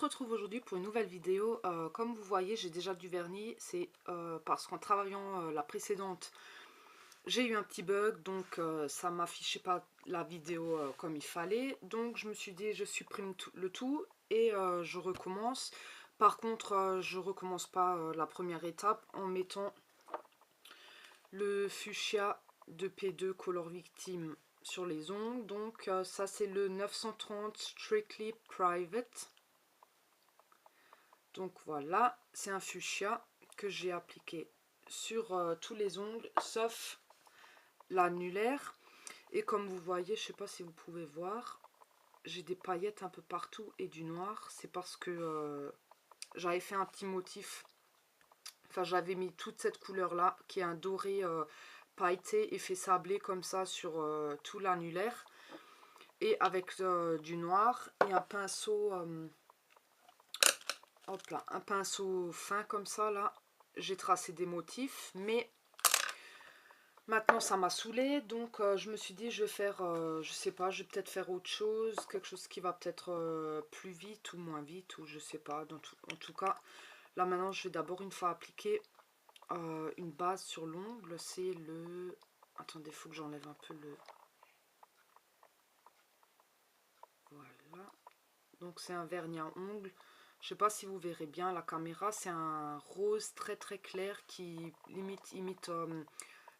retrouve aujourd'hui pour une nouvelle vidéo. Comme vous voyez, j'ai déjà du vernis. C'est parce qu'en travaillant la précédente, j'ai eu un petit bug. Donc ça m'affichait pas la vidéo comme il fallait. Donc je me suis dit, je supprime le tout et je recommence. Par contre, je recommence pas la première étape en mettant le fuchsia de P2 Color Victim sur les ongles. Donc ça c'est le 930 Strictly Private. Donc voilà, c'est un fuchsia que j'ai appliqué sur tous les ongles sauf l'annulaire. Et comme vous voyez, je sais pas si vous pouvez voir, j'ai des paillettes un peu partout et du noir. C'est parce que j'avais fait un petit motif. Enfin, j'avais mis toute cette couleur là qui est un doré pailleté, effet sablé comme ça sur tout l'annulaire. Et avec du noir et un pinceau... hop là, un pinceau fin comme ça là, j'ai tracé des motifs, mais maintenant ça m'a saoulé, donc je me suis dit je vais faire, je sais pas, je vais peut-être faire autre chose, quelque chose qui va peut-être plus vite ou moins vite, ou je sais pas, en tout cas, là maintenant je vais d'abord une fois appliquer une base sur l'ongle, c'est le... Attendez, il faut que j'enlève un peu le... Voilà, donc c'est un vernis à ongles. Je sais pas si vous verrez bien la caméra, c'est un rose très très clair qui imite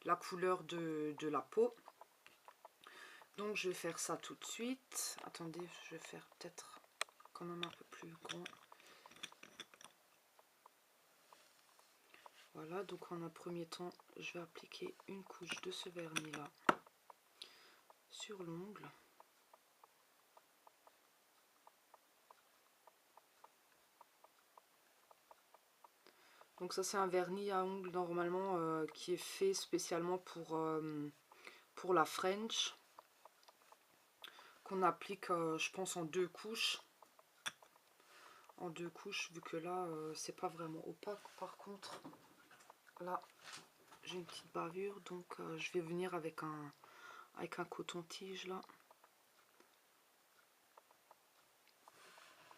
la couleur de la peau. Donc je vais faire ça tout de suite. Attendez, je vais faire peut-être quand même un peu plus grand. Voilà, donc en un premier temps, je vais appliquer une couche de ce vernis là sur l'ongle. Donc ça c'est un vernis à ongles normalement qui est fait spécialement pour la French, qu'on applique je pense en deux couches. En deux couches, vu que là c'est pas vraiment opaque. Par contre, là j'ai une petite bavure, donc je vais venir avec un coton-tige là.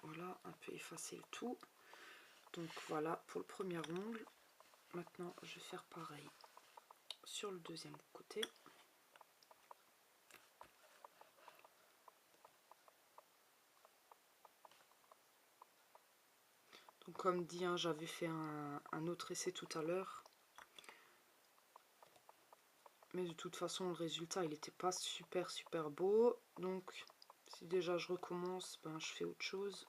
Voilà, un peu effacer le tout. Donc voilà pour le premier ongle. Maintenant je vais faire pareil sur le deuxième côté. Donc comme dit, hein, j'avais fait un autre essai tout à l'heure. Mais de toute façon le résultat il n'était pas super beau. Donc si déjà je recommence, ben, je fais autre chose.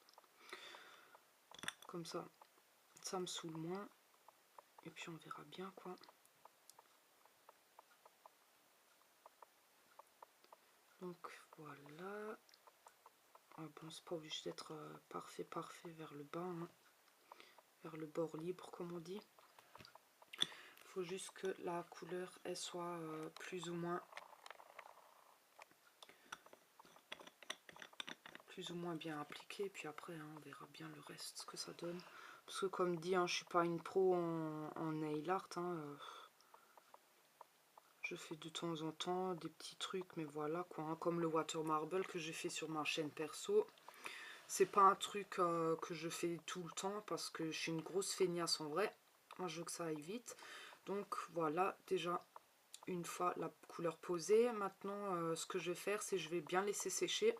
Comme ça, ça me saoule moins. Et puis on verra bien quoi. Donc voilà. Ah bon, c'est pas obligé d'être parfait vers le bas, hein. Vers le bord libre comme on dit. Il faut juste que la couleur elle soit plus ou moins bien appliquée. Puis après hein, on verra bien le reste, ce que ça donne. Parce que comme dit, hein, je suis pas une pro en nail art. Hein, je fais de temps en temps des petits trucs, mais voilà quoi, hein, comme le water marble que j'ai fait sur ma chaîne perso. C'est pas un truc que je fais tout le temps parce que je suis une grosse feignasse en vrai. Moi je veux que ça aille vite. Donc voilà, déjà une fois la couleur posée. Maintenant ce que je vais faire, c'est je vais bien laisser sécher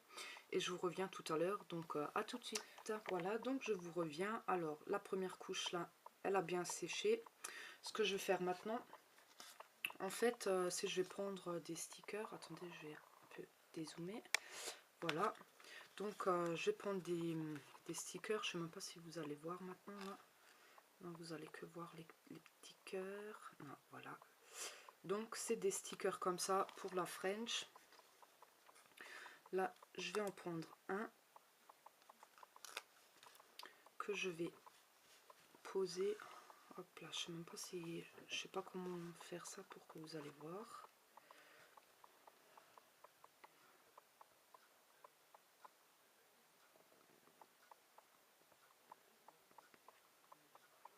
et je vous reviens tout à l'heure. Donc à tout de suite. Voilà, donc je vous reviens. Alors la première couche là, elle a bien séché. Ce que je vais faire maintenant, en fait, c'est je vais prendre des stickers. Attendez, je vais un peu dézoomer. Voilà. Donc je vais prendre des stickers. Je ne sais même pas si vous allez voir maintenant là. Non, vous allez que voir les petits cœurs. Non, voilà. Donc c'est des stickers comme ça pour la French. Là, je vais en prendre un que je vais poser. Hop là, je sais même pas si, je sais pas comment faire ça pour que vous allez voir.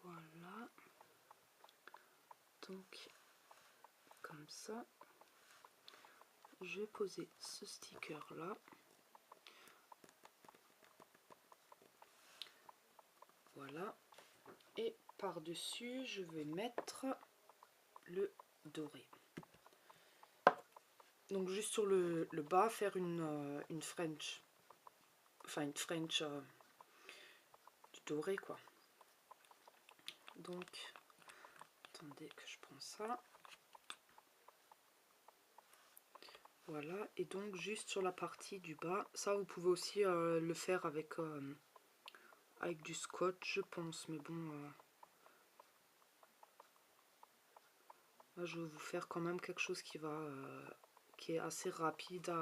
Voilà. Donc comme ça, je vais poser ce sticker là. Voilà. Et par-dessus, je vais mettre le doré. Donc juste sur le bas, faire une French. Enfin une French du doré quoi. Donc, attendez que je prends ça. Voilà, et donc juste sur la partie du bas, ça vous pouvez aussi le faire avec du scotch je pense, mais bon, là je vais vous faire quand même quelque chose qui est assez rapide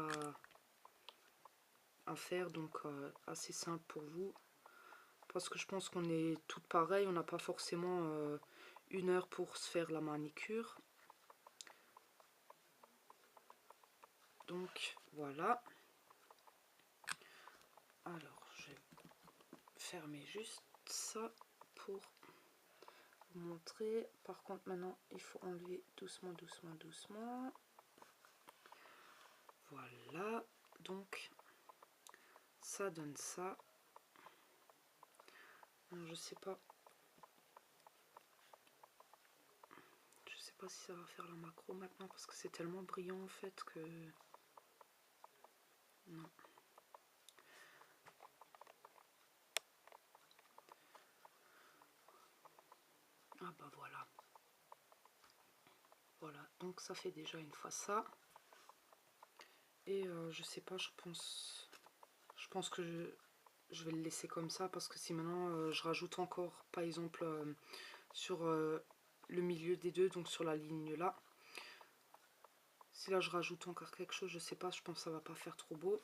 à faire, donc assez simple pour vous, parce que je pense qu'on est toutes pareilles, on n'a pas forcément 1 heure pour se faire la manicure. Donc voilà. Alors je vais fermer juste ça pour vous montrer. Par contre maintenant il faut enlever doucement, doucement, doucement. Voilà, donc ça donne ça. Je sais pas si ça va faire la macro maintenant parce que c'est tellement brillant en fait que non. Ah bah voilà. Voilà, donc ça fait déjà une fois ça. Et je sais pas, je pense que je vais le laisser comme ça parce que si maintenant je rajoute encore par exemple sur le milieu des deux, donc sur la ligne là, si là je rajoute encore quelque chose, je sais pas, je pense que ça va pas faire trop beau.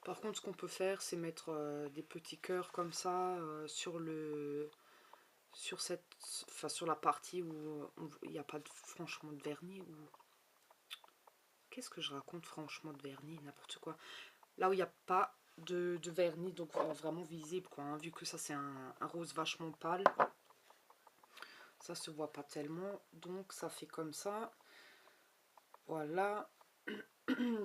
Par contre ce qu'on peut faire c'est mettre des petits cœurs comme ça sur la partie où il n'y a pas franchement de vernis, ou qu'est-ce que je raconte, franchement, de vernis, n'importe quoi, là où il n'y a pas de vernis, donc vraiment visible quoi, hein, vu que ça c'est un rose vachement pâle, ça se voit pas tellement, donc ça fait comme ça. Voilà.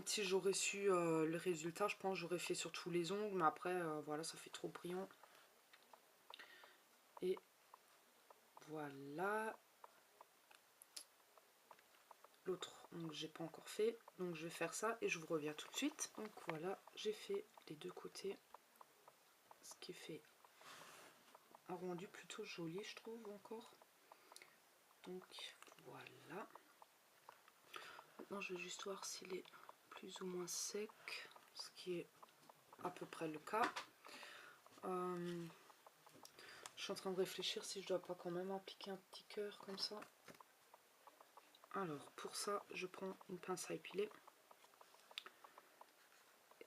Si j'aurais su le résultat, je pense que j'aurais fait sur tous les ongles, mais après voilà, ça fait trop brillant. Et voilà. L'autre ongle j'ai pas encore fait, donc je vais faire ça et je vous reviens tout de suite. Donc voilà, j'ai fait les deux côtés, ce qui fait un rendu plutôt joli je trouve encore. Donc voilà. Maintenant je vais juste voir s'il est plus ou moins sec, ce qui est à peu près le cas. Je suis en train de réfléchir si je dois pas quand même appliquer un petit cœur comme ça. Alors pour ça je prends une pince à épiler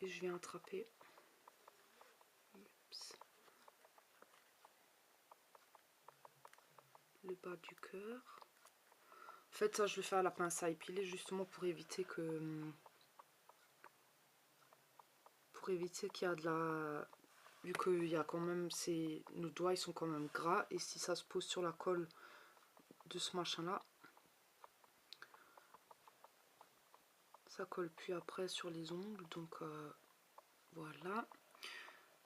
et je viens attraper le bas du cœur. En fait ça je le fais à la pince à épiler justement pour éviter qu'il y a de la... Vu qu'il y a quand même nos doigts ils sont quand même gras, et si ça se pose sur la colle de ce machin là, ça colle plus après sur les ongles, donc voilà.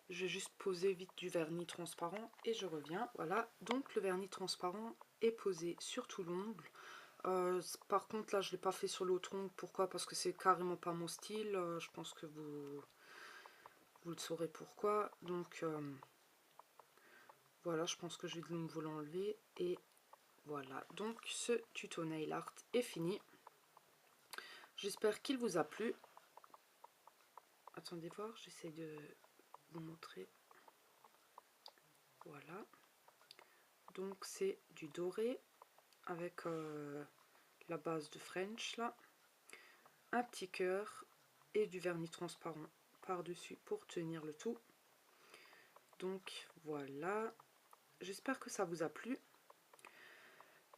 Je vais juste poser vite du vernis transparent et je reviens. Voilà, donc le vernis transparent est posé sur tout l'ongle. Par contre là je l'ai pas fait sur l'autre ongle. Pourquoi? Parce que c'est carrément pas mon style. Je pense que vous le saurez pourquoi. Donc voilà, je pense que je vais de nouveau l'enlever. Et voilà, donc ce tuto nail art est fini. J'espère qu'il vous a plu. Attendez voir, j'essaie de vous montrer. Voilà, donc c'est du doré avec la base de French là, un petit cœur et du vernis transparent par dessus pour tenir le tout. Donc voilà, j'espère que ça vous a plu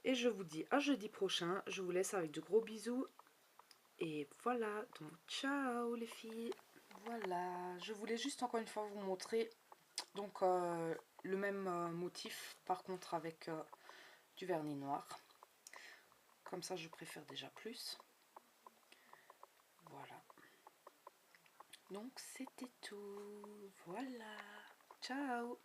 et je vous dis à jeudi prochain. Je vous laisse avec de gros bisous et voilà, donc ciao les filles. Voilà, je voulais juste encore une fois vous montrer donc le même motif, par contre avec du vernis noir. Comme ça je préfère déjà plus. Voilà, donc c'était tout. Voilà, ciao.